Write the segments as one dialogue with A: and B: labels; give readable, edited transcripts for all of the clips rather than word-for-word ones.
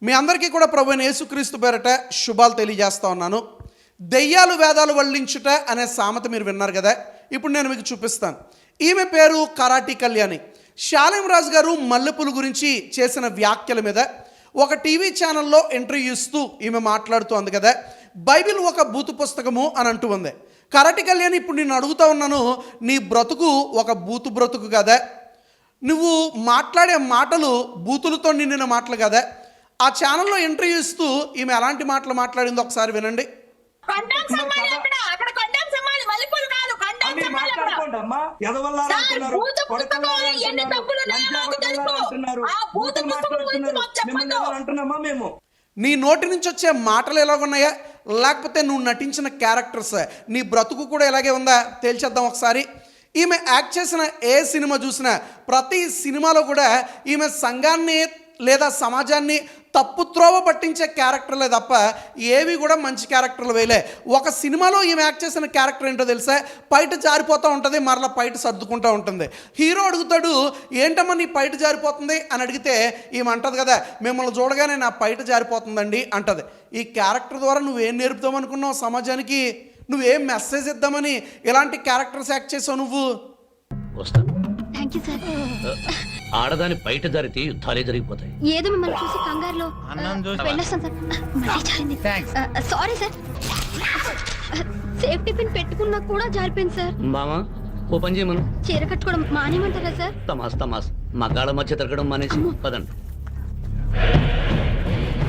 A: మీ అందరికీ కూడా ప్రభువైన యేసుక్రీస్తు పేరట శుభాలు తెలియజేస్తా ఉన్నాను. దెయ్యాలు వేదాలు వల్లించుట అనే సామెత మీరు విన్నారు కదా. ఇప్పుడు నేను మీకు చూపిస్తాను. ఈమె పేరు కరాటి కళ్యాణి. శాలేం రాజు గారు మల్లెపూలు గురించి చేసిన వ్యాఖ్యల మీద ఒక టీవీ ఛానల్లో ఇంటర్వ్యూ ఇస్తూ ఈమె మాట్లాడుతూ ఉంది కదా, బైబిల్ ఒక బూతు పుస్తకము అని అంటూ ఉంది. కరాటి కళ్యాణి, ఇప్పుడు నేను అడుగుతా ఉన్నాను, నీ బ్రతుకు ఒక బూతు బ్రతుకు కదా, నువ్వు మాట్లాడే మాటలు బూతులతో నిండిన మాటలు కదా. ఆ ఛానల్లో ఇంటర్వ్యూ ఇస్తూ ఈమె ఎలాంటి మాటలు మాట్లాడిందో ఒకసారి వినండి. నీ నోటి నుంచి వచ్చే మాటలు ఎలాగున్నాయా, లేకపోతే నువ్వు నటించిన క్యారెక్టర్స్, నీ బ్రతుకు కూడా ఇలాగే ఉందా తేల్చేద్దాం ఒకసారి. ఈమె యాక్ట్ చేసిన ఏ సినిమా చూసినా ప్రతి సినిమాలో కూడా ఈమె సంఘాన్ని లేదా సమాజాన్ని తప్పుత్రోవ పట్టించే క్యారెక్టర్లే తప్ప ఏవి కూడా మంచి క్యారెక్టర్లు వేయలే. ఒక సినిమాలో ఈమె యాక్ట్ చేసిన క్యారెక్టర్ ఏంటో తెలుసా, పైట జారిపోతూ ఉంటుంది, మరలా పైట సర్దుకుంటూ ఉంటుంది. హీరో అడుగుతాడు, ఏంటమ్మా నీ పైట జారిపోతుంది అని అడిగితే ఈమె అంటది కదా, మిమ్మల్ని చూడగానే నా పైట జారిపోతుందండి అంటది. ఈ క్యారెక్టర్ ద్వారా నువ్వేం నేర్పుతామనుకున్నావు సమాజానికి, నువ్వేం మెసేజ్ ఇద్దామని ఇలాంటి క్యారెక్టర్స్ యాక్ట్ చేసావు నువ్వు?
B: ఆడదాని బయట జరిగితే యుద్ధాలే జరిగిపోతాయి.
C: ఏదో మిమ్మల్ని చూసి కంగారులో వెళ్ళొస్తాను సార్. మళ్ళీ జారింది. సారీ సార్, సేఫ్టీ పిన్ పెట్టుకున్నా కూడా జారిపోయింది సార్.
B: మామా ఓ పని చేయమను,
C: చీర కట్టుకోవడం మానేమంటారా సార్?
B: తమాస్ మగాళ్ళ మధ్య తిరగడం మానేసి పదండి.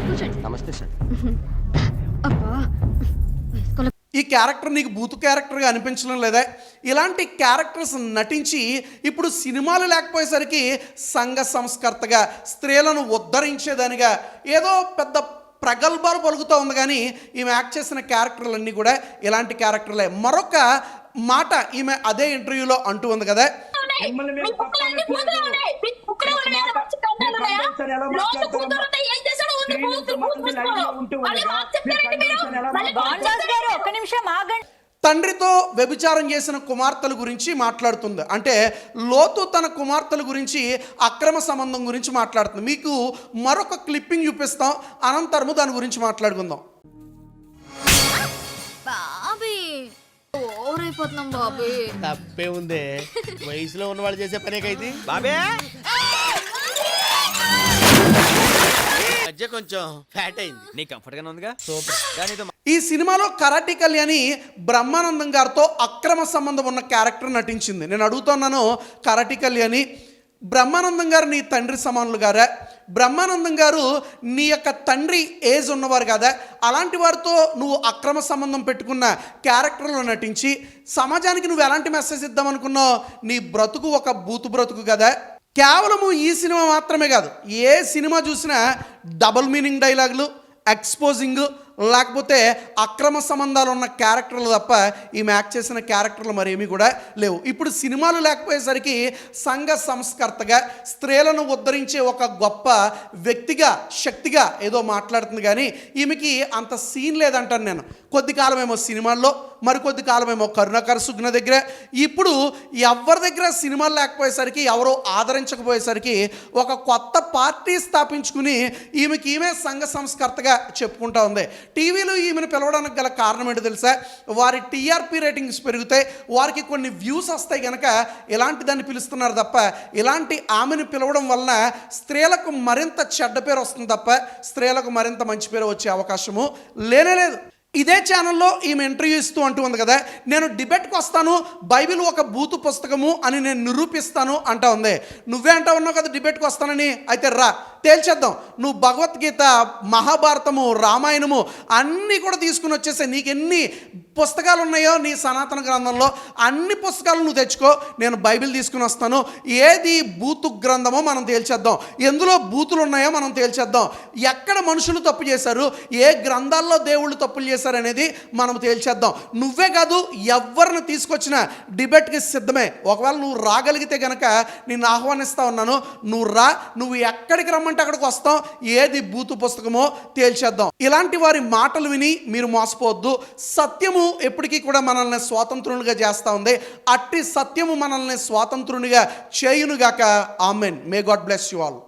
C: కూర్చోండి.
D: నమస్తే సార్.
C: అబ్బా,
A: ఈ క్యారెక్టర్ నీకు బూతు క్యారెక్టర్గా అనిపించడం లేదా? ఇలాంటి క్యారెక్టర్స్ నటించి ఇప్పుడు సినిమాలు లేకపోయేసరికి సంఘ సంస్కర్తగా, స్త్రీలను ఉద్ధరించేదానిగా ఏదో పెద్ద ప్రగల్భాలు పలుకుతూ ఉంది. కానీ ఈమె యాక్ట్ చేసిన క్యారెక్టర్లన్నీ కూడా ఇలాంటి క్యారెక్టర్లే. మరొక మాట ఈమె అదే ఇంటర్వ్యూలో అంటూ ఉంది కదా, తండ్రితో వ్యభిచారం చేసిన కుమార్తెల గురించి మాట్లాడుతుంది. అంటే లోతు తన కుమార్తెల గురించి, అక్రమ సంబంధం గురించి మాట్లాడుతుంది. మీకు మరొక క్లిప్పింగ్ చూపిస్తాం, అనంతరము దాని గురించి మాట్లాడుకుందాం.
D: తప్పే ఉందే, వయసులో ఉన్న వాళ్ళు చేసే పనేకైతే బాబే మధ్య కొంచెం ఫ్యాట్ అయింది. నీ కంఫర్ట్ గానే ఉందిగా, సూపర్.
A: ఈ సినిమాలో కరాటి కళ్యాణి బ్రహ్మానందం గారితో అక్రమ సంబంధం ఉన్న క్యారెక్టర్ నటించింది. నేను అడుగుతున్నాను, కరాటి కళ్యాణి, బ్రహ్మానందం గారు నీ తండ్రి సమానులు గారా? బ్రహ్మానందం గారు నీ యొక్క తండ్రి ఏజ్ ఉన్నవారు కదా, అలాంటి వారితో నువ్వు అక్రమ సంబంధం పెట్టుకున్న క్యారెక్టర్లో నటించి సమాజానికి నువ్వు ఎలాంటి మెసేజ్ ఇద్దామనుకున్నావు? నీ బ్రతుకు ఒక బూతు బ్రతుకు కదా. కేవలము ఈ సినిమా మాత్రమే కాదు, ఏ సినిమా చూసినా డబుల్ మీనింగ్ డైలాగులు, ఎక్స్పోజింగ్, లేకపోతే అక్రమ సంబంధాలు ఉన్న క్యారెక్టర్లు తప్ప ఈమె యాక్ట్ చేసిన క్యారెక్టర్లు మరేమీ కూడా లేవు. ఇప్పుడు సినిమాలు లేకపోయేసరికి సంఘ సంస్కర్తగా, స్త్రీలను ఉద్ధరించే ఒక గొప్ప వ్యక్తిగా, శక్తిగా ఏదో మాట్లాడుతుంది. కానీ ఈమెకి అంత సీన్ లేదంటాను నేను. కొద్ది కాలమేమో సినిమాల్లో, మరికొద్ది కాలమేమో కరుణాకర్ సుగ్న దగ్గర. ఇప్పుడు ఎవరి దగ్గర సినిమాలు లేకపోయేసరికి, ఎవరో ఆదరించకపోయేసరికి ఒక కొత్త పార్టీ స్థాపించుకుని ఈమె సంఘ సంస్కర్తగా చెప్పుకుంటా ఉంది. టీవీలో ఈమెను పిలవడానికి గల కారణం ఏంటో తెలుసా? వారి టీఆర్పీ రేటింగ్స్ పెరుగుతాయి, వారికి కొన్ని వ్యూస్ వస్తాయి కనుక ఇలాంటి దాన్ని పిలుస్తున్నారు తప్ప, ఇలాంటి ఆమెను పిలవడం వలన స్త్రీలకు మరింత చెడ్డ పేరు వస్తుంది తప్ప స్త్రీలకు మరింత మంచి పేరు వచ్చే అవకాశము లేనేలేదు. ఇదే ఛానల్లో ఈమె ఇంటర్వ్యూ ఇస్తూ అంటూ ఉంది కదా, నేను డిబేట్కి వస్తాను, బైబిల్ ఒక బూతు పుస్తకము అని నేను నిరూపిస్తాను అంటా ఉంది. నువ్వే అంటా ఉన్నావు కదా డిబేట్కి వస్తానని, అయితే రా తేల్చేద్దాం. నువ్వు భగవద్గీత, మహాభారతము, రామాయణము అన్నీ కూడా తీసుకుని వచ్చేసే. నీకు ఎన్ని పుస్తకాలు ఉన్నాయో నీ సనాతన గ్రంథంలో అన్ని పుస్తకాలు నువ్వు తెచ్చుకో, నేను బైబిల్ తీసుకుని వస్తాను. ఏది బూతు గ్రంథమో మనం తేల్చేద్దాం, ఎందులో బూతులు ఉన్నాయో మనం తేల్చేద్దాం, ఎక్కడ మనుషులు తప్పు చేశారు, ఏ గ్రంథాల్లో దేవుళ్ళు తప్పులు చేశారు అనేది మనం తేల్చేద్దాం. నువ్వే కాదు, ఎవరిని తీసుకొచ్చినా డిబేట్కి సిద్ధమే. ఒకవేళ నువ్వు రాగలిగితే గనక నిన్ను ఆహ్వానిస్తా ఉన్నాను, నువ్వు రా, నువ్వు ఎక్కడికి రమ్మంటే అక్కడికి వస్తాం, ఏది బూతు పుస్తకమో తేల్చేద్దాం. ఇలాంటి వారి మాటలు విని మీరు మోసపోవద్దు. సత్యము ఎప్పటికీ కూడా మనల్ని స్వాతంత్రునిగా చేస్తూ ఉంది. అట్టి సత్యము మనల్ని స్వాతంత్రునిగా చేయునుగాక. Amen. May God bless you all.